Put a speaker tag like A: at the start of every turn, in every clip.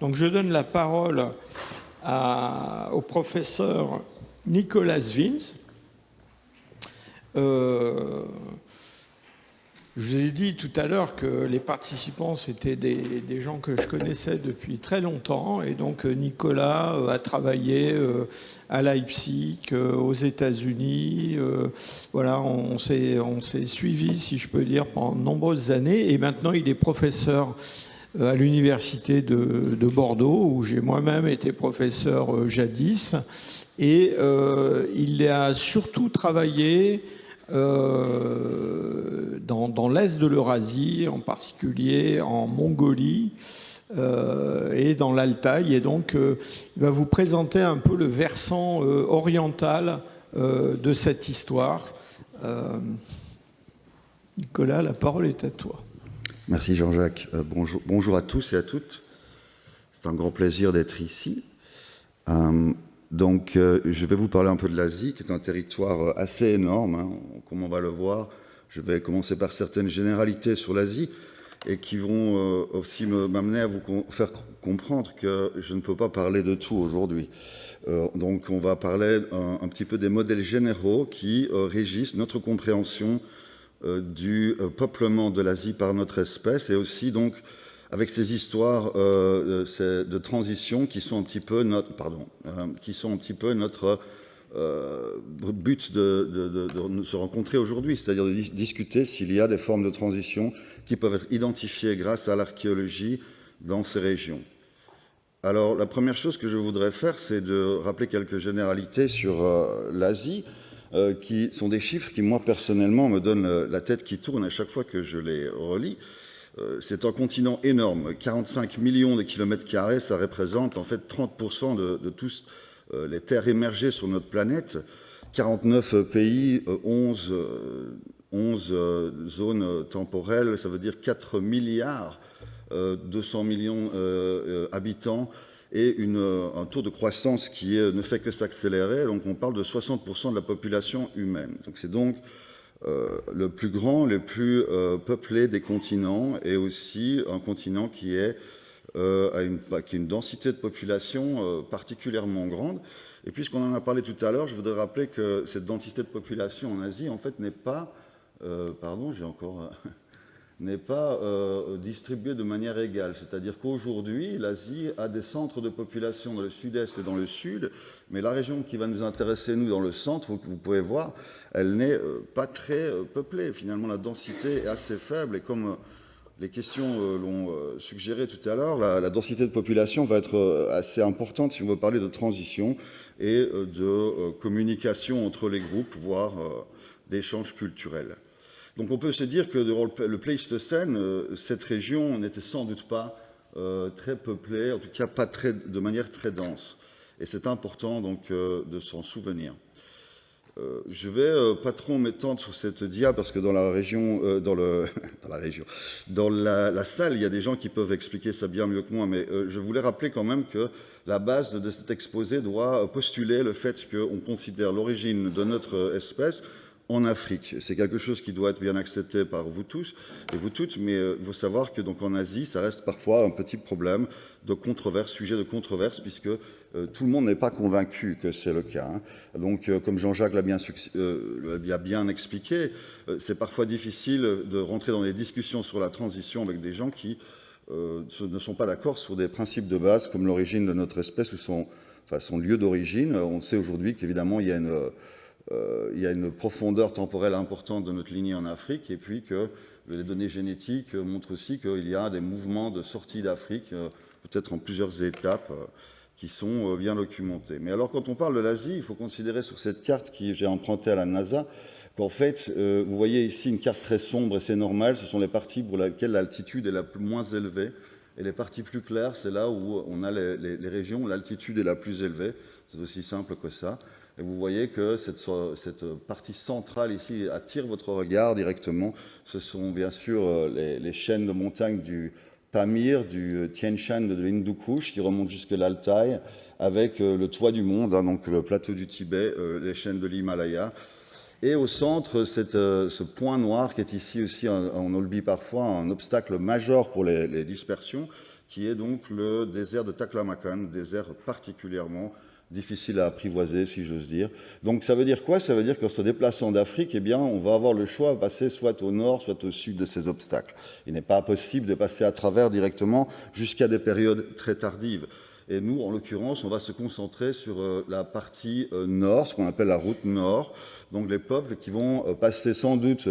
A: Donc je donne la parole au professeur Nicolas Vinz. Je vous ai dit tout à l'heure que les participants, c'était des gens que je connaissais depuis très longtemps. Et donc Nicolas a travaillé à Leipzig, aux États-Unis. Voilà, on s'est suivi, si je peux dire, pendant de nombreuses années. Et maintenant, il est professeur à l'université de Bordeaux, où j'ai moi-même été professeur jadis. Et il a surtout travaillé dans l'est de l'Eurasie, en particulier en Mongolie et dans l'Altaï. Et donc, il va vous présenter un peu le versant oriental de cette histoire. Nicolas, la parole est à toi.
B: Merci Jean-Jacques. Bonjour à tous et à toutes. C'est un grand plaisir d'être ici. Donc, je vais vous parler un peu de l'Asie, qui est un territoire assez énorme, hein, comme on va le voir. Je vais commencer par certaines généralités sur l'Asie et qui vont aussi m'amener à vous faire comprendre que je ne peux pas parler de tout aujourd'hui. Donc, on va parler un petit peu des modèles généraux qui régissent notre compréhension du peuplement de l'Asie par notre espèce et aussi donc avec ces histoires de transition qui sont un petit peu notre, but de se rencontrer aujourd'hui, c'est-à-dire de discuter s'il y a des formes de transition qui peuvent être identifiées grâce à l'archéologie dans ces régions. Alors, la première chose que je voudrais faire, c'est de rappeler quelques généralités sur l'Asie, qui sont des chiffres qui, moi, personnellement, me donnent la tête qui tourne à chaque fois que je les relis. C'est un continent énorme, 45 millions de kilomètres carrés, ça représente en fait 30% de tous les terres émergées sur notre planète, 49 pays, 11 zones temporelles, ça veut dire 4 milliards 200 millions habitants et un taux de croissance qui ne fait que s'accélérer, donc on parle de 60% de la population humaine. Donc c'est donc le plus grand, le plus peuplé des continents et aussi un continent qui a une densité de population particulièrement grande. Et puisqu'on en a parlé tout à l'heure, je voudrais rappeler que cette densité de population en Asie, en fait, n'est pas distribuée de manière égale. C'est-à-dire qu'aujourd'hui, l'Asie a des centres de population dans le sud-est et dans le sud, mais la région qui va nous intéresser, nous, dans le centre, vous pouvez voir, elle n'est pas très peuplée. Finalement, la densité est assez faible et comme les questions l'ont suggéré tout à l'heure, la densité de population va être assez importante si on veut parler de transition et de communication entre les groupes, voire d'échanges culturels. Donc on peut se dire que durant le Pléistocène, cette région n'était sans doute pas très peuplée, en tout cas pas de manière très dense. Et c'est important donc de s'en souvenir. Je vais pas trop m'étendre sur cette dia parce que dans la région, dans la salle, il y a des gens qui peuvent expliquer ça bien mieux que moi, mais je voulais rappeler quand même que la base de cet exposé doit postuler le fait qu'on considère l'origine de notre espèce en Afrique. C'est quelque chose qui doit être bien accepté par vous tous et vous toutes, mais il faut savoir que donc en Asie, ça reste parfois un petit problème de controverse, sujet de controverse, puisque tout le monde n'est pas convaincu que c'est le cas. Hein. Donc, comme Jean-Jacques l'a bien expliqué, c'est parfois difficile de rentrer dans des discussions sur la transition avec des gens qui ne sont pas d'accord sur des principes de base comme l'origine de notre espèce ou son lieu d'origine. On sait aujourd'hui qu'évidemment, il y a une profondeur temporelle importante de notre lignée en Afrique et puis que les données génétiques montrent aussi qu'il y a des mouvements de sortie d'Afrique, peut-être en plusieurs étapes, qui sont bien documentés. Mais alors, quand on parle de l'Asie, il faut considérer sur cette carte que j'ai empruntée à la NASA qu'en fait, vous voyez ici une carte très sombre et c'est normal, ce sont les parties pour lesquelles l'altitude est la moins élevée et les parties plus claires, c'est là où on a les régions où l'altitude est la plus élevée. C'est aussi simple que ça. Et vous voyez que cette partie centrale ici attire votre regard directement. Ce sont bien sûr les chaînes de montagnes du Pamir, du Tien Shan, de l'Hindu Kush, qui remontent jusque l'Altaï, avec le toit du monde, hein, donc le plateau du Tibet, les chaînes de l'Himalaya. Et au centre, ce point noir qui est ici aussi, on le dit parfois, un obstacle majeur pour les dispersions, qui est donc le désert de Taklamakan, désert particulièrement difficile à apprivoiser, si j'ose dire. Donc ça veut dire quoi? Ça veut dire qu'en se déplaçant d'Afrique, eh bien, on va avoir le choix de passer soit au nord, soit au sud de ces obstacles. Il n'est pas possible de passer à travers directement jusqu'à des périodes très tardives. Et nous, en l'occurrence, on va se concentrer sur la partie nord, ce qu'on appelle la route nord, donc les peuples qui vont passer sans doute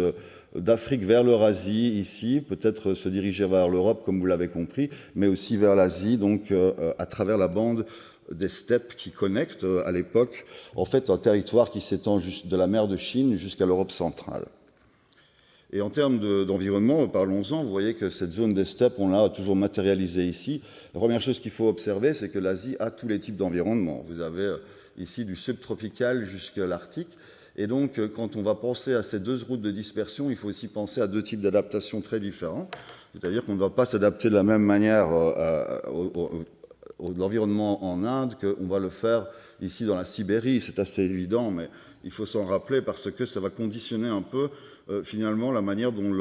B: d'Afrique vers l'Eurasie, ici, peut-être se diriger vers l'Europe, comme vous l'avez compris, mais aussi vers l'Asie, donc à travers la bande des steppes qui connectent à l'époque, en fait, un territoire qui s'étend de la mer de Chine jusqu'à l'Europe centrale. Et en termes d'environnement, parlons-en, vous voyez que cette zone des steppes, on l'a toujours matérialisée ici. La première chose qu'il faut observer, c'est que l'Asie a tous les types d'environnement. Vous avez ici du subtropical jusqu'à l'Arctique. Et donc, quand on va penser à ces deux routes de dispersion, il faut aussi penser à deux types d'adaptation très différents. C'est-à-dire qu'on ne va pas s'adapter de la même manière l'environnement en Inde qu'on va le faire ici dans la Sibérie. C'est assez évident, mais il faut s'en rappeler parce que ça va conditionner un peu finalement la manière dont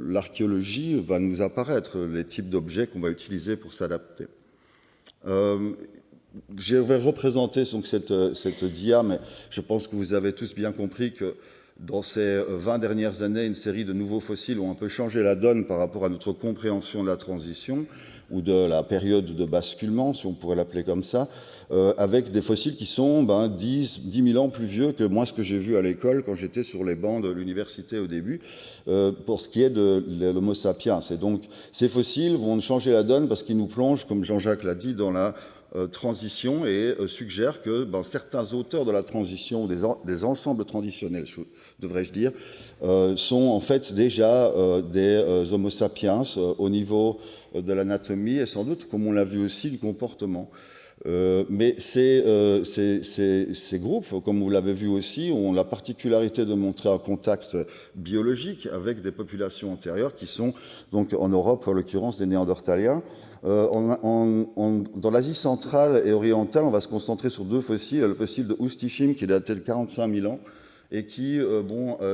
B: l'archéologie va nous apparaître, les types d'objets qu'on va utiliser pour s'adapter. Je vais représenter donc cette dia, mais je pense que vous avez tous bien compris que dans ces 20 dernières années, une série de nouveaux fossiles ont un peu changé la donne par rapport à notre compréhension de la transition ou de la période de basculement, si on pourrait l'appeler comme ça, avec des fossiles qui sont 10 000 ans plus vieux que moi, ce que j'ai vu à l'école quand j'étais sur les bancs de l'université au début, pour ce qui est de l'Homo sapiens. Et donc, ces fossiles vont changer la donne parce qu'ils nous plongent, comme Jean-Jacques l'a dit, dans la transition et suggère que certains auteurs de la transition, des ensembles transitionnels, devrais-je dire, sont en fait déjà des Homo sapiens au niveau de l'anatomie et sans doute, comme on l'a vu aussi, du comportement. Mais ces groupes, comme vous l'avez vu aussi, ont la particularité de montrer un contact biologique avec des populations antérieures qui sont donc en Europe, en l'occurrence des Néandertaliens. Dans l'Asie centrale et orientale, on va se concentrer sur deux fossiles. Le fossile de Ustishim, qui est daté de 45 000 ans, et qui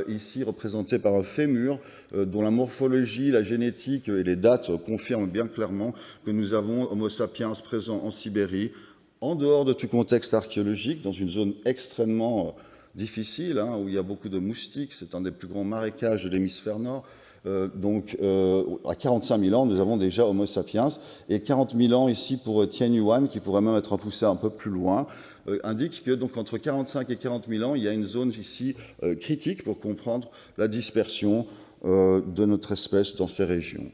B: ici représenté par un fémur, dont la morphologie, la génétique et les dates confirment bien clairement que nous avons Homo sapiens présent en Sibérie, en dehors de tout contexte archéologique, dans une zone extrêmement difficile, où il y a beaucoup de moustiques. C'est un des plus grands marécages de l'hémisphère nord. Donc, à 45 000 ans, nous avons déjà Homo sapiens, et 40 000 ans ici pour Tien Yuan, qui pourrait même être poussé un peu plus loin, indique que donc entre 45 et 40 000 ans, il y a une zone ici critique pour comprendre la dispersion de notre espèce dans ces régions.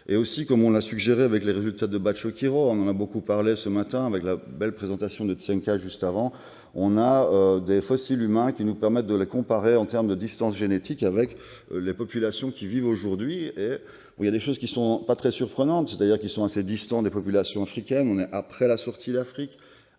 B: Et aussi, comme on l'a suggéré avec les résultats de Bachokiro, on en a beaucoup parlé ce matin avec la belle présentation de Tsenka juste avant, on a des fossiles humains qui nous permettent de les comparer en termes de distance génétique avec les populations qui vivent aujourd'hui. Et où il y a des choses qui ne sont pas très surprenantes, c'est-à-dire qu'ils sont assez distants des populations africaines. On est après la sortie d'Afrique,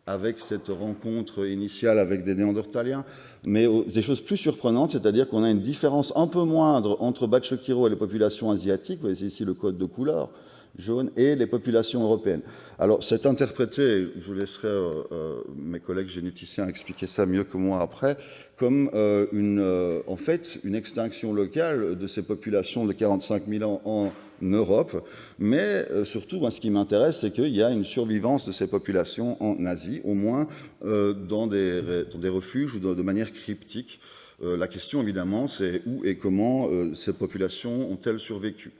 B: avec cette rencontre initiale avec des Néandertaliens, mais des choses plus surprenantes, c'est-à-dire qu'on a une différence un peu moindre entre Bachokiro et les populations asiatiques, vous voyez ici le code de couleur jaune, et les populations européennes. Alors, c'est interprété, je laisserai mes collègues généticiens expliquer ça mieux que moi après, comme en fait une extinction locale de ces populations de 45 000 ans en Europe, mais surtout, moi, ce qui m'intéresse, c'est qu'il y a une survivance de ces populations en Asie, au moins dans des refuges ou de manière cryptique. La question, évidemment, c'est où et comment ces populations ont-elles survécu.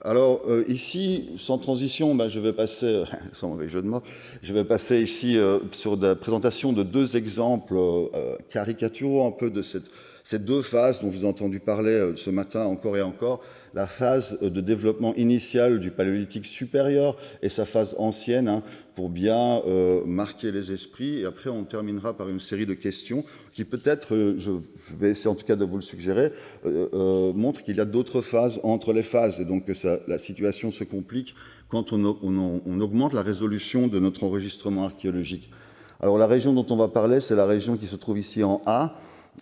B: Alors, ici, sans transition, je vais passer, sans mauvais jeu de mots, je vais passer ici sur la présentation de deux exemples caricaturaux un peu de ces deux phases dont vous avez entendu parler ce matin encore et encore, la phase de développement initial du paléolithique supérieur et sa phase ancienne, pour bien marquer les esprits. Et après, on terminera par une série de questions qui peut-être, je vais essayer en tout cas de vous le suggérer, montrent qu'il y a d'autres phases entre les phases et donc que la situation se complique quand on augmente la résolution de notre enregistrement archéologique. Alors la région dont on va parler, c'est la région qui se trouve ici en A.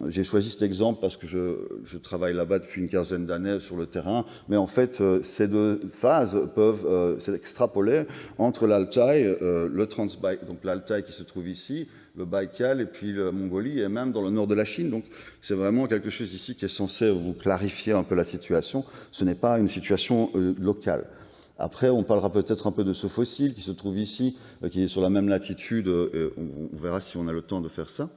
B: J'ai choisi cet exemple parce que je travaille là-bas depuis une quinzaine d'années sur le terrain, mais en fait, ces deux phases peuvent s'extrapoler entre l'Altaï, le Transbaïkal, donc l'Altaï qui se trouve ici, le Baïkal et puis la Mongolie, et même dans le nord de la Chine. Donc c'est vraiment quelque chose ici qui est censé vous clarifier un peu la situation. Ce n'est pas une situation locale. Après, on parlera peut-être un peu de ce fossile qui se trouve ici, qui est sur la même latitude. On verra si on a le temps de faire ça.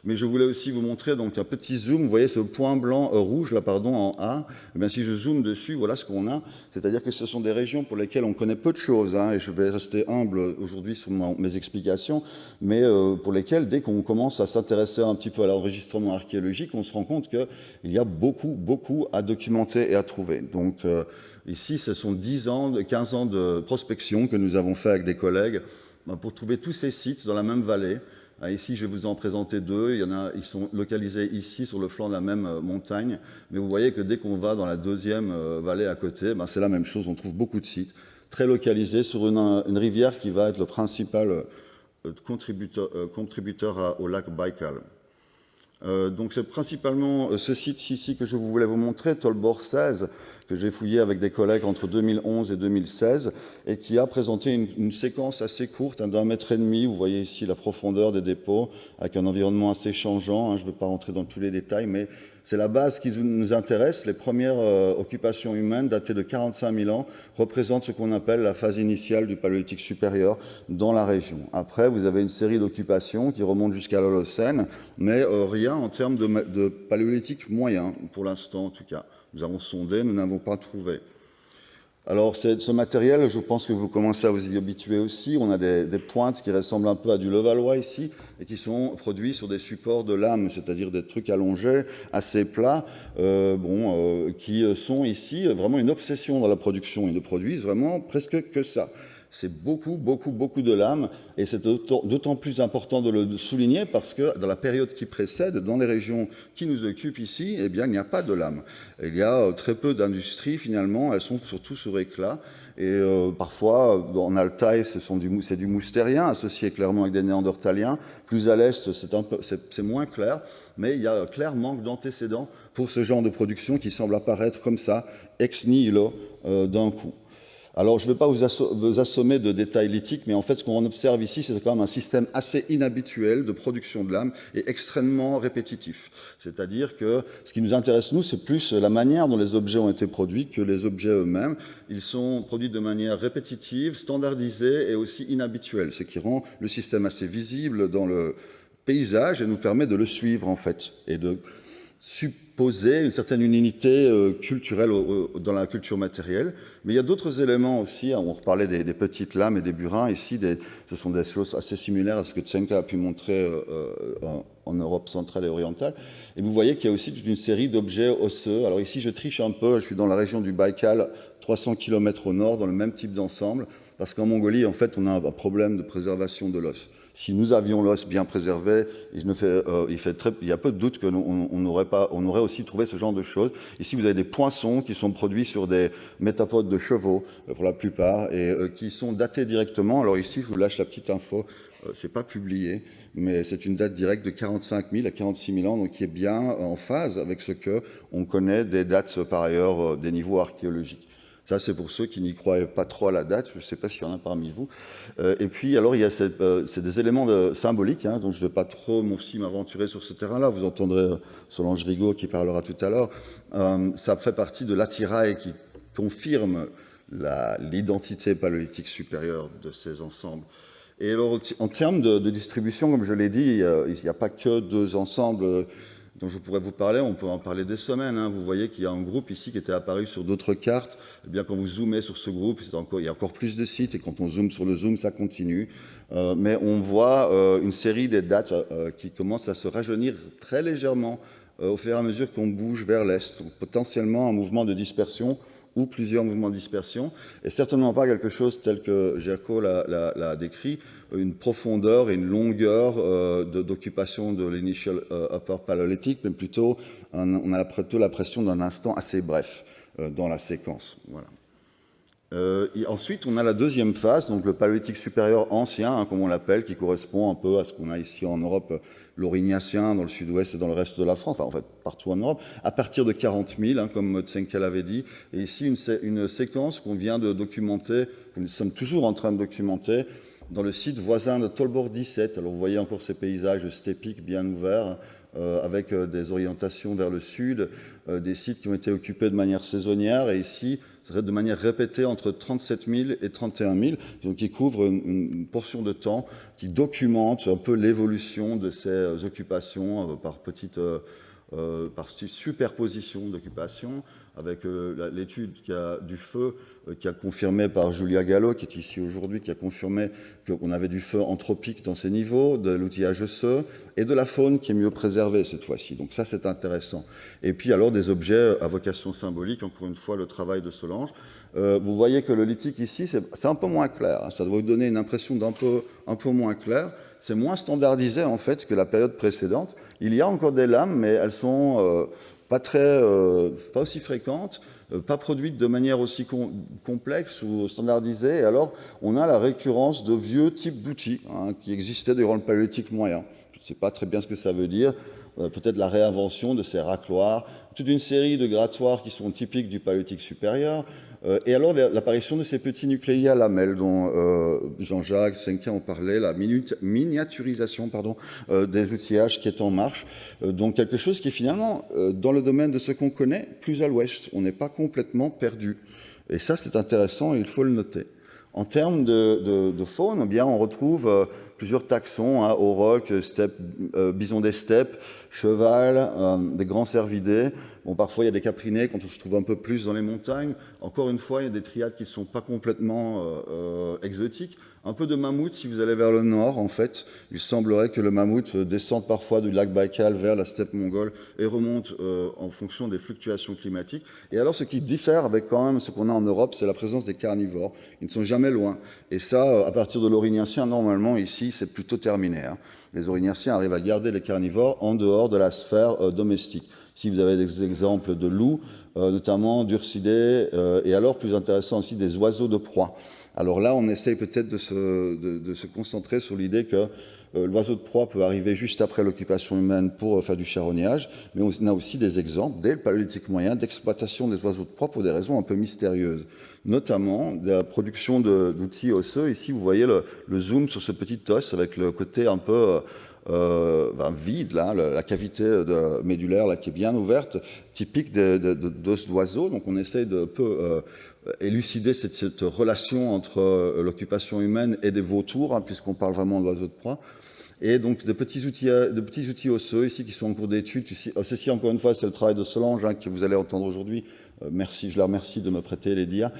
B: Mais je voulais aussi vous montrer donc un petit zoom. Vous voyez ce point blanc rouge là, pardon, en A. Eh bien, si je zoome dessus, voilà ce qu'on a. C'est-à-dire que ce sont des régions pour lesquelles on connaît peu de choses. Hein, et je vais rester humble aujourd'hui sur mes explications, mais pour lesquelles, dès qu'on commence à s'intéresser un petit peu à l'enregistrement archéologique, on se rend compte qu'il y a beaucoup à documenter et à trouver. Donc ici, ce sont 15 ans de prospection que nous avons fait avec des collègues pour trouver tous ces sites dans la même vallée. Ici, je vais vous en présenter deux. Ils sont localisés ici, sur le flanc de la même montagne. Mais vous voyez que dès qu'on va dans la deuxième vallée à côté, c'est la même chose. On trouve beaucoup de sites très localisés sur une rivière qui va être le principal contributeur au lac Baïkal. Donc c'est principalement ce site ici que je voulais vous montrer, Tolbor 16, que j'ai fouillé avec des collègues entre 2011 et 2016, et qui a présenté une séquence assez courte, d'1,5 mètre. Vous voyez ici la profondeur des dépôts, avec un environnement assez changeant. Je ne vais pas rentrer dans tous les détails, mais c'est la base qui nous intéresse. Les premières occupations humaines, datées de 45 000 ans, représentent ce qu'on appelle la phase initiale du Paléolithique supérieur dans la région. Après, vous avez une série d'occupations qui remontent jusqu'à l'Holocène, mais rien en termes de Paléolithique moyen, pour l'instant en tout cas. Nous avons sondé, nous n'avons pas trouvé. Alors, ce matériel, je pense que vous commencez à vous y habituer aussi. On a des pointes qui ressemblent un peu à du Levallois ici, et qui sont produits sur des supports de lame, c'est-à-dire des trucs allongés, assez plats, qui sont ici vraiment une obsession dans la production. Ils ne produisent vraiment presque que ça. C'est beaucoup de lames, et c'est d'autant plus important de le souligner parce que dans la période qui précède, dans les régions qui nous occupent ici, eh bien, il n'y a pas de lames. Il y a très peu d'industries, finalement, elles sont surtout sur éclat, et parfois, en Altaï, c'est du moustérien, associé clairement avec des néandertaliens. Plus à l'est, c'est moins clair, mais il y a un clair manque d'antécédents pour ce genre de production qui semble apparaître comme ça, ex nihilo, d'un coup. Alors, je ne vais pas vous assommer de détails lithiques, mais en fait, ce qu'on observe ici, c'est quand même un système assez inhabituel de production de lames et extrêmement répétitif. C'est-à-dire que ce qui nous intéresse, nous, c'est plus la manière dont les objets ont été produits que les objets eux-mêmes. Ils sont produits de manière répétitive, standardisée et aussi inhabituelle, ce qui rend le système assez visible dans le paysage et nous permet de le suivre, en fait, et de supposer une certaine unité culturelle dans la culture matérielle. Mais il y a d'autres éléments aussi. On reparlait des petites lames et des burins. Ici, ce sont des choses assez similaires à ce que Tsenka a pu montrer en Europe centrale et orientale. Et vous voyez qu'il y a aussi toute une série d'objets osseux. Alors ici, je triche un peu. Je suis dans la région du Baïkal, 300 km au nord, dans le même type d'ensemble. Parce qu'en Mongolie, en fait, on a un problème de préservation de l'os. Si nous avions l'os bien préservé, il y a peu de doute qu'on aurait aussi trouvé ce genre de choses. Ici, vous avez des poinçons qui sont produits sur des métapodes de chevaux, pour la plupart, et qui sont datés directement. Alors ici, je vous lâche la petite info, c'est pas publié, mais c'est une date directe de 45 000 à 46 000 ans, donc qui est bien en phase avec ce qu'on connaît des dates, par ailleurs, des niveaux archéologiques. Ça, c'est pour ceux qui n'y croyaient pas trop à la date. Je ne sais pas s'il y en a parmi vous. Et puis, alors, il y a c'est des éléments symboliques, donc je ne vais pas trop m'aventurer sur ce terrain-là. Vous entendrez Solange Rigaud qui parlera tout à l'heure. Ça fait partie de l'attirail qui confirme l'identité paléolithique supérieure de ces ensembles. Et alors, en termes de distribution, comme je l'ai dit, il n'y a pas que deux ensembles dont je pourrais vous parler, on peut en parler des semaines. Vous voyez qu'il y a un groupe ici qui était apparu sur d'autres cartes. Eh bien, quand vous zoomez sur ce groupe, il y a encore plus de sites, et quand on zoome sur le zoom, ça continue. Mais on voit une série de dates qui commencent à se rajeunir très légèrement au fur et à mesure qu'on bouge vers l'est. Donc, potentiellement un mouvement de dispersion ou plusieurs mouvements de dispersion, et certainement pas quelque chose tel que Jerko l'a décrit, une profondeur et une longueur d'occupation de l'initial upper Paleolithic, mais plutôt, on a plutôt l'impression d'un instant assez bref dans la séquence. Voilà. Et ensuite, on a la deuxième phase, donc le Paléolithique supérieur ancien, comme on l'appelle, qui correspond un peu à ce qu'on a ici en Europe, l'Aurignacien dans le sud-ouest et dans le reste de la France, enfin en fait partout en Europe, à partir de 40 000, comme Tsenka l'avait dit. Et ici, une séquence qu'on vient de documenter, que nous sommes toujours en train de documenter, dans le site voisin de Tolbor 17. Alors vous voyez encore ces paysages stépiques bien ouverts, avec des orientations vers le sud, des sites qui ont été occupés de manière saisonnière, et ici, de manière répétée entre 37 000 et 31 000, donc qui couvre une portion de temps qui documente un peu l'évolution de ces occupations par superposition d'occupations, avec l'étude du feu qui a confirmé par Julia Gallo, qui est ici aujourd'hui, qui a confirmé qu'on avait du feu anthropique dans ces niveaux, de l'outillage osseux, et de la faune qui est mieux préservée cette fois-ci. Donc ça, c'est intéressant. Et puis alors des objets à vocation symbolique, encore une fois, le travail de Solange. Vous voyez que le lithique ici, c'est un peu moins clair. Hein. Ça doit vous donner une impression d'un peu moins clair. C'est moins standardisé, en fait, que la période précédente. Il y a encore des lames, mais elles sont pas aussi fréquentes, pas produites de manière aussi complexe ou standardisée. Et alors, on a la récurrence de vieux types d'outils qui existaient durant le paléolithique moyen. Je ne sais pas très bien ce que ça veut dire. Peut-être la réinvention de ces racloirs, toute une série de grattoirs qui sont typiques du paléolithique supérieur. Et alors l'apparition de ces petits nucléaires à lamelles dont Jean-Jacques Senquin en parlait, la miniaturisation des outillages qui est en marche. Donc quelque chose qui est finalement, dans le domaine de ce qu'on connaît, plus à l'ouest. On n'est pas complètement perdu. Et ça, c'est intéressant et il faut le noter. En termes de faune, eh bien, on retrouve plusieurs taxons, aurochs, bison des steppes, cheval, des grands cervidés. Bon, parfois, il y a des caprinés quand on se trouve un peu plus dans les montagnes. Encore une fois, il y a des triades qui ne sont pas complètement exotiques. Un peu de mammouth si vous allez vers le nord, en fait. Il semblerait que le mammouth descende parfois du lac Baïkal vers la steppe mongole et remonte en fonction des fluctuations climatiques. Et alors, ce qui diffère avec quand même ce qu'on a en Europe, c'est la présence des carnivores. Ils ne sont jamais loin. Et ça, à partir de l'Aurignacien, normalement, ici, c'est plutôt terminé. Hein. Les Aurignacien arrivent à garder les carnivores en dehors de la sphère domestique. Si vous avez des exemples de loups, notamment d'ursidés, et alors, plus intéressant aussi, des oiseaux de proie. Alors là, on essaye peut-être de se concentrer sur l'idée que l'oiseau de proie peut arriver juste après l'occupation humaine pour faire du charognage, mais on a aussi des exemples, dès le paléolithique moyen, d'exploitation des oiseaux de proie pour des raisons un peu mystérieuses, notamment de la production d'outils osseux. Ici, vous voyez le zoom sur ce petit os avec le côté un peu vide, là, la cavité médulaire là, qui est bien ouverte, typique d'os d'oiseaux. Donc on essaye de peu élucider cette relation entre l'occupation humaine et des vautours, puisqu'on parle vraiment d'oiseaux de proie. Et donc de petits outils osseux ici qui sont en cours d'étude. Ceci, encore une fois, c'est le travail de Solange que vous allez entendre aujourd'hui. Merci, je la remercie de me prêter les dias,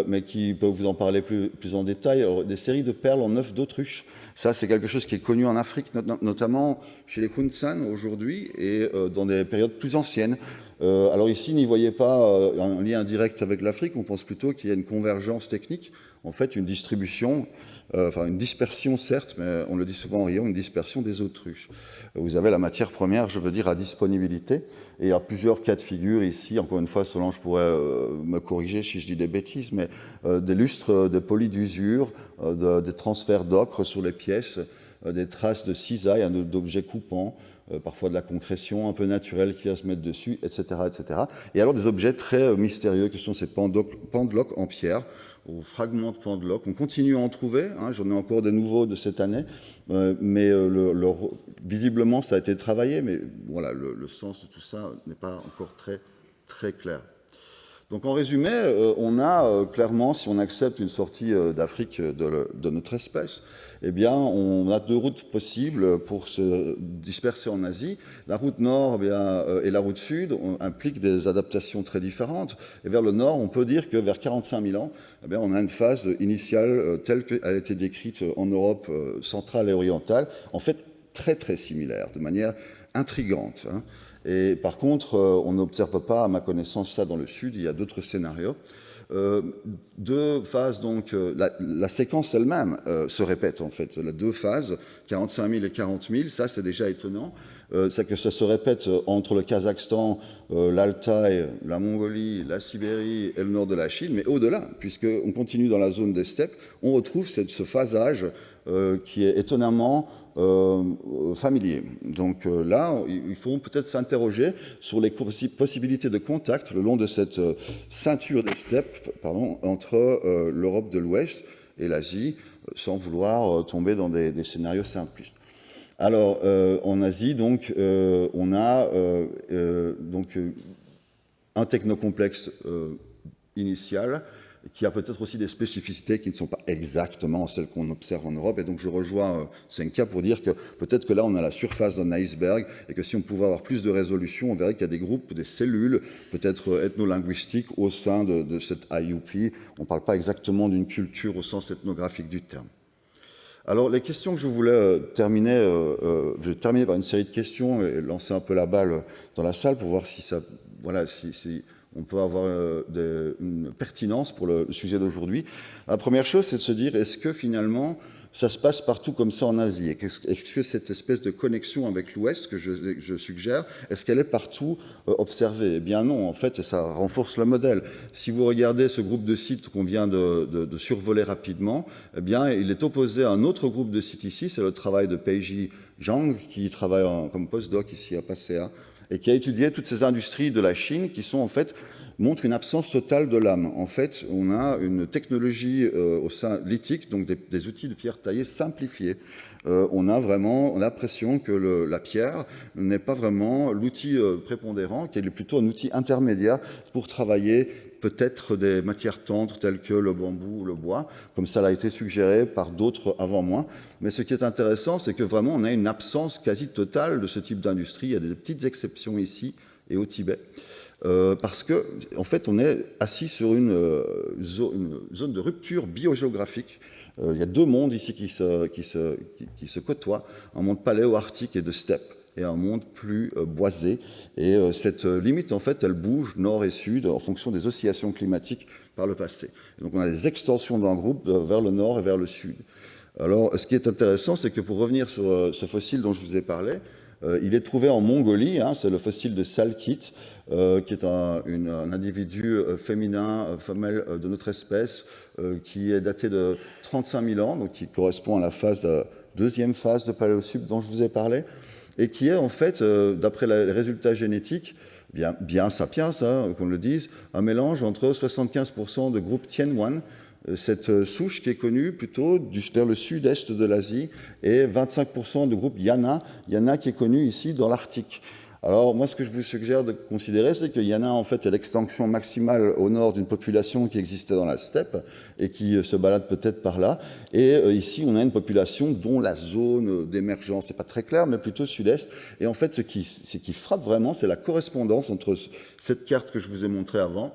B: mais qui peut vous en parler plus en détail. Alors, des séries de perles en œufs d'autruche. Ça, c'est quelque chose qui est connu en Afrique, notamment chez les Khounsan aujourd'hui et dans des périodes plus anciennes. Alors ici, n'y voyez pas un lien direct avec l'Afrique. On pense plutôt qu'il y a une convergence technique, en fait, une distribution, une dispersion certes, mais on le dit souvent en riant, une dispersion des autruches. Vous avez la matière première, je veux dire, à disponibilité, et il y a plusieurs cas de figure ici. Encore une fois, Solange pourrait me corriger si je dis des bêtises, mais des lustres de polis d'usure, des transferts d'ocre sur les pièces, des traces de cisaille, d'objets coupants, parfois de la concrétion un peu naturelle qui va se mettre dessus, etc., etc. Et alors des objets très mystérieux que sont ces pendeloques en pierre, aux fragments de pendeloques. On continue à en trouver, j'en ai encore des nouveaux de cette année, mais visiblement ça a été travaillé, mais voilà, le sens de tout ça n'est pas encore très, très clair. Donc en résumé, on a clairement, si on accepte une sortie d'Afrique de notre espèce, eh bien, on a deux routes possibles pour se disperser en Asie. La route nord et la route sud impliquent des adaptations très différentes. Et vers le nord, on peut dire que vers 45 000 ans, eh bien, on a une phase initiale telle qu'elle a été décrite en Europe centrale et orientale, en fait très très similaire, de manière intrigante. Et par contre, on n'observe pas, à ma connaissance, ça dans le sud. Il y a d'autres scénarios. Deux phases, donc, la séquence elle-même se répète, en fait. Les deux phases, 45 000 et 40 000, ça, c'est déjà étonnant. C'est que ça se répète entre le Kazakhstan, l'Altaï, la Mongolie, la Sibérie et le nord de la Chine, mais au-delà, puisqu'on continue dans la zone des steppes, on retrouve ce phasage qui est étonnamment familier. Donc là, il faut peut-être s'interroger sur les possibilités de contact le long de cette ceinture des steppes entre l'Europe de l'Ouest et l'Asie, sans vouloir tomber dans des scénarios simplistes. Alors, en Asie, donc, on a un technocomplexe initial qui a peut-être aussi des spécificités qui ne sont pas exactement celles qu'on observe en Europe. Et donc je rejoins Senka pour dire que peut-être que là on a la surface d'un iceberg et que si on pouvait avoir plus de résolution, on verrait qu'il y a des groupes, des cellules, peut-être ethno-linguistiques au sein de cette IUP. On ne parle pas exactement d'une culture au sens ethnographique du terme. Alors les questions que je voulais terminer, je vais terminer par une série de questions et lancer un peu la balle dans la salle pour voir si ça, voilà, si on peut avoir une pertinence pour le sujet d'aujourd'hui. La première chose, c'est de se dire, est-ce que finalement, ça se passe partout comme ça en Asie? Est-ce que cette espèce de connexion avec l'Ouest que je suggère, est-ce qu'elle est partout observée? Eh bien non, en fait, et ça renforce le modèle. Si vous regardez ce groupe de sites qu'on vient de survoler rapidement, eh bien, il est opposé à un autre groupe de sites ici, c'est le travail de Peiji Zhang, qui travaille comme postdoc ici à PACEA, et qui a étudié toutes ces industries de la Chine qui sont en fait montrent une absence totale de l'âme. En fait, on a une technologie au sein lithique, donc des outils de pierre taillée simplifiés. On a vraiment l'impression que la pierre n'est pas vraiment l'outil prépondérant, qui est plutôt un outil intermédiaire pour travailler peut-être des matières tendres telles que le bambou ou le bois, comme ça a été suggéré par d'autres avant moi. Mais ce qui est intéressant, c'est que vraiment on a une absence quasi totale de ce type d'industrie. Il y a des petites exceptions ici et au Tibet. Parce que, en fait, on est assis sur une zone de rupture biogéographique. Il y a deux mondes ici qui se côtoient, un monde paléo-arctique et de steppe, et un monde plus boisé. Et cette limite, en fait, elle bouge nord et sud en fonction des oscillations climatiques par le passé. Et donc on a des extensions d'un groupe vers le nord et vers le sud. Alors, ce qui est intéressant, c'est que pour revenir sur ce fossile dont je vous ai parlé, il est trouvé en Mongolie, hein, c'est le fossile de Salkit, qui est un individu féminin, femelle de notre espèce, qui est daté de 35 000 ans, donc qui correspond à la deuxième phase de Paléosup dont je vous ai parlé, et qui est en fait, d'après les résultats génétiques, bien sapiens, hein, qu'on le dise, un mélange entre 75% de groupe Tianwan, cette souche qui est connue plutôt vers le sud-est de l'Asie, et 25% de groupe Yana qui est connu ici dans l'Arctique. Alors moi, ce que je vous suggère de considérer, c'est que Yana, en fait, est l'extension maximale au nord d'une population qui existait dans la steppe et qui se balade peut-être par là. Et ici, on a une population dont la zone d'émergence n'est pas très claire, mais plutôt sud-est. Et en fait, ce qui frappe vraiment, c'est la correspondance entre cette carte que je vous ai montrée avant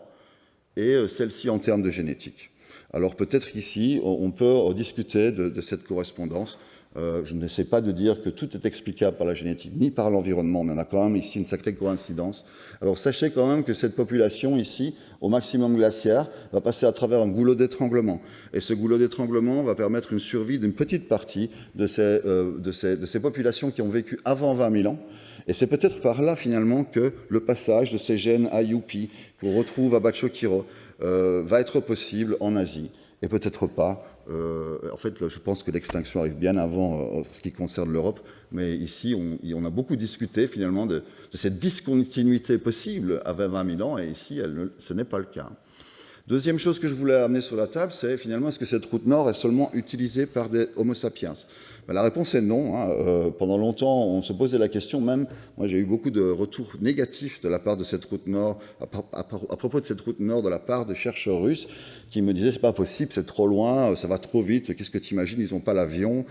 B: et celle-ci en termes de génétique. Alors peut-être qu'ici, on peut discuter de cette correspondance. Je n'essaie pas de dire que tout est explicable par la génétique ni par l'environnement, mais on a quand même ici une sacrée coïncidence. Alors sachez quand même que cette population ici, au maximum glaciaire, va passer à travers un goulot d'étranglement. Et ce goulot d'étranglement va permettre une survie d'une petite partie de ces populations qui ont vécu avant 20 000 ans. Et c'est peut-être par là, finalement, que le passage de ces gènes IUP qu'on retrouve à Bachokiro va être possible en Asie, et peut-être pas. En fait, je pense que l'extinction arrive bien avant ce qui concerne l'Europe, mais ici, on a beaucoup discuté, finalement, de cette discontinuité possible à 20 000 ans, et ici, ce n'est pas le cas. Deuxième chose que je voulais amener sur la table, c'est finalement, est-ce que cette route nord est seulement utilisée par des Homo sapiens? Ben, la réponse est non. Hein. Pendant longtemps, on se posait la question, même, moi j'ai eu beaucoup de retours négatifs de la part de cette route nord, à propos de cette route nord de la part de chercheurs russes, qui me disaient, c'est pas possible, c'est trop loin, ça va trop vite, qu'est-ce que tu imagines, ils n'ont pas l'avion.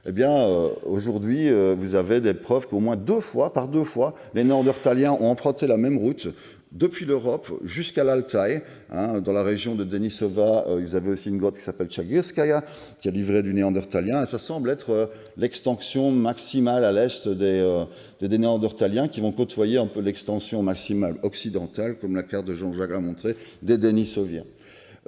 B: Eh bien, aujourd'hui, vous avez des preuves qu'au moins par deux fois, les Néandertaliens ont emprunté la même route, depuis l'Europe jusqu'à l'Altaï, hein, dans la région de Denisova, vous avez aussi une grotte qui s'appelle Chagirskaya, qui a livré du néandertalien, et ça semble être l'extension maximale à l'est des néandertaliens qui vont côtoyer un peu l'extension maximale occidentale, comme la carte de Jean-Jacques a montré, des Denisoviens.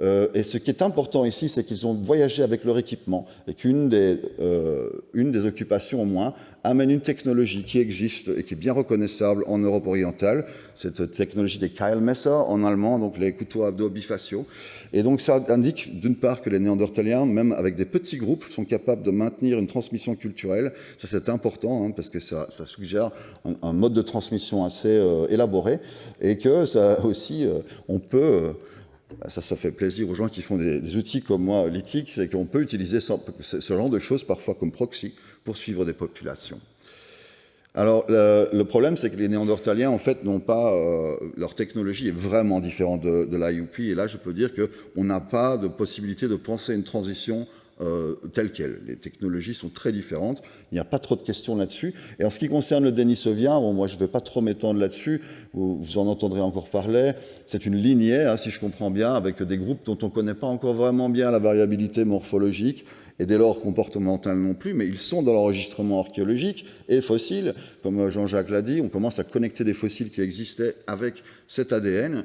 B: Et ce qui est important ici, c'est qu'ils ont voyagé avec leur équipement et qu'une des occupations au moins amène une technologie qui existe et qui est bien reconnaissable en Europe orientale, cette technologie des Keilmesser en allemand, donc les couteaux abdo-bifaciaux. Et donc ça indique d'une part que les Néandertaliens, même avec des petits groupes, sont capables de maintenir une transmission culturelle. Ça c'est important hein, parce que ça suggère un mode de transmission assez élaboré et que ça aussi, on peut... Ça fait plaisir aux gens qui font des outils comme moi, lithiques, c'est qu'on peut utiliser ce genre de choses parfois comme proxy pour suivre des populations. Alors, le problème, c'est que les Néandertaliens, en fait, n'ont pas... leur technologie est vraiment différente de l'IUP, et là, je peux dire qu'on n'a pas de possibilité de penser une transition telle qu'elle. Les technologies sont très différentes, il n'y a pas trop de questions là-dessus. Et en ce qui concerne le dénisovien, bon, moi je ne vais pas trop m'étendre là-dessus, vous en entendrez encore parler, c'est une lignée, hein, si je comprends bien, avec des groupes dont on ne connaît pas encore vraiment bien la variabilité morphologique, et dès lors comportementale non plus, mais ils sont dans l'enregistrement archéologique et fossile. Comme Jean-Jacques l'a dit, on commence à connecter des fossiles qui existaient avec cet ADN,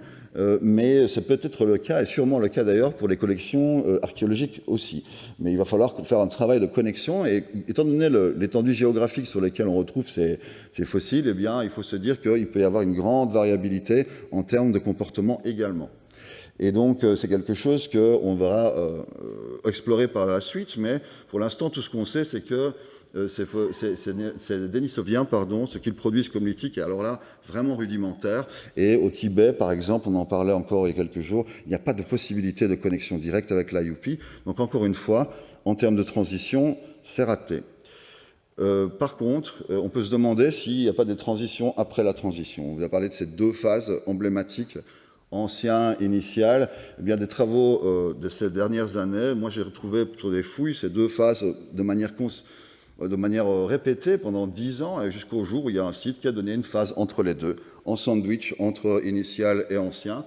B: mais c'est peut-être le cas, et sûrement le cas d'ailleurs pour les collections archéologiques aussi. Mais il va falloir faire un travail de connexion, et étant donné l'étendue géographique sur laquelle on retrouve ces fossiles, eh bien, il faut se dire qu'il peut y avoir une grande variabilité en termes de comportement également. Et donc, c'est quelque chose qu'on va explorer par la suite, mais pour l'instant, tout ce qu'on sait, c'est que ces Denisoviens, ce qu'ils produisent comme lithique est alors là vraiment rudimentaire. Et au Tibet, par exemple, on en parlait encore il y a quelques jours, il n'y a pas de possibilité de connexion directe avec l'IUP. Donc, encore une fois, en termes de transition, c'est raté. Par contre, on peut se demander s'il n'y a pas des transitions après la transition. On vous a parlé de ces deux phases emblématiques, ancien, initial. Eh bien, des travaux de ces dernières années, moi j'ai retrouvé sur des fouilles ces deux phases de manière répétée pendant 10 ans, et jusqu'au jour où il y a un site qui a donné une phase entre les deux, en sandwich entre initial et ancien,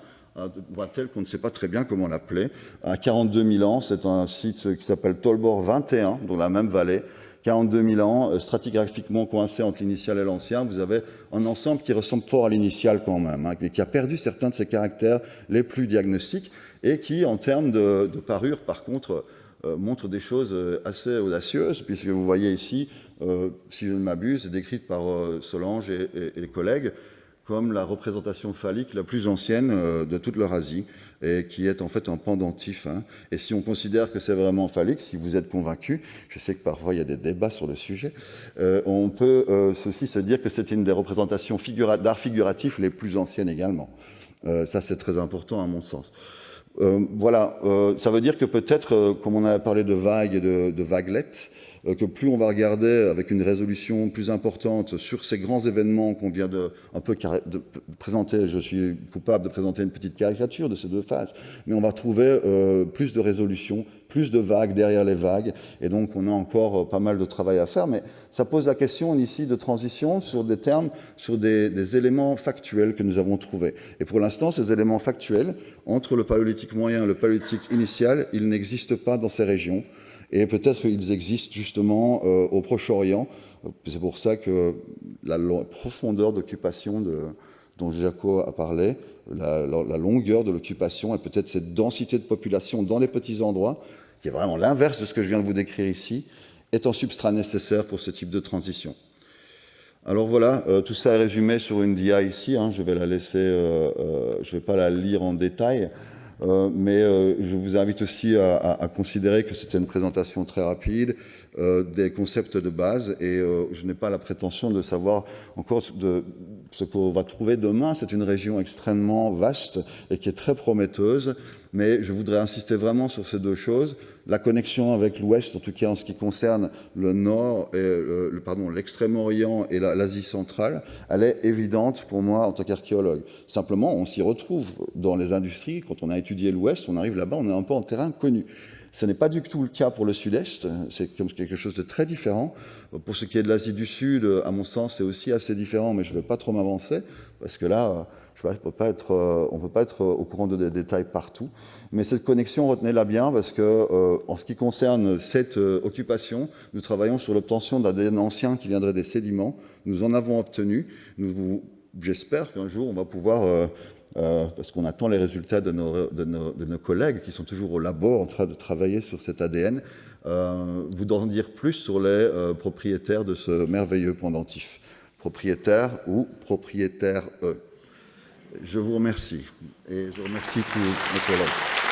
B: tel qu'on ne sait pas très bien comment l'appeler. À 42 000 ans, c'est un site qui s'appelle Tolbor 21, dans la même vallée. 42 000 ans, stratigraphiquement coincé entre l'initial et l'ancien, vous avez un ensemble qui ressemble fort à l'initial quand même, hein, mais qui a perdu certains de ses caractères les plus diagnostiques, et qui, en termes de parure, par contre, montre des choses assez audacieuses, puisque vous voyez ici, si je ne m'abuse, décrite par Solange et les collègues, comme la représentation phallique la plus ancienne de toute l'Eurasie, et qui est en fait un pendentif. Hein. Et si on considère que c'est vraiment phallique, si vous êtes convaincu, je sais que parfois il y a des débats sur le sujet, on peut aussi se dire que c'est une des représentations d'art figuratif les plus anciennes également. Ça, c'est très important à mon sens. Voilà, ça veut dire que peut-être, comme on a parlé de vagues et de vaguelettes, que plus on va regarder avec une résolution plus importante sur ces grands événements qu'on vient de présenter, je suis coupable de présenter une petite caricature de ces deux phases, mais on va trouver plus de résolution, plus de vagues derrière les vagues, et donc on a encore pas mal de travail à faire, mais ça pose la question ici de transition sur des termes, sur des éléments factuels que nous avons trouvés. Et pour l'instant, ces éléments factuels, entre le paléolithique moyen et le paléolithique initial, ils n'existent pas dans ces régions. Et peut-être qu'ils existent justement au Proche-Orient. C'est pour ça que la profondeur d'occupation dont Jaco a parlé, la longueur de l'occupation et peut-être cette densité de population dans les petits endroits, qui est vraiment l'inverse de ce que je viens de vous décrire ici, est un substrat nécessaire pour ce type de transition. Alors voilà, tout ça est résumé sur une dia ici. Hein, je vais la laisser, je ne vais pas la lire en détail. Mais je vous invite aussi à considérer que c'était une présentation très rapide, des concepts de base, et je n'ai pas la prétention de savoir encore ce qu'on va trouver demain. C'est une région extrêmement vaste et qui est très prometteuse, mais je voudrais insister vraiment sur ces deux choses. La connexion avec l'Ouest, en tout cas en ce qui concerne le Nord, l'Extrême-Orient et l'Asie centrale, elle est évidente pour moi en tant qu'archéologue. Simplement, on s'y retrouve dans les industries. Quand on a étudié l'Ouest, on arrive là-bas, on est un peu en terrain connu. Ce n'est pas du tout le cas pour le Sud-Est, c'est comme quelque chose de très différent. Pour ce qui est de l'Asie du Sud, à mon sens, c'est aussi assez différent, mais je ne vais pas trop m'avancer, parce que là, on ne peut pas être au courant des détails partout. Mais cette connexion, retenez-la bien, parce que en ce qui concerne cette occupation, nous travaillons sur l'obtention d'ADN ancien qui viendrait des sédiments. Nous en avons obtenu. J'espère qu'un jour, on va pouvoir... parce qu'on attend les résultats de nos collègues qui sont toujours au labo en train de travailler sur cet ADN, vous en dire plus sur les propriétaires de ce merveilleux pendentif. Propriétaires ou propriétaires eux. Je vous remercie et je remercie tous mes collègues.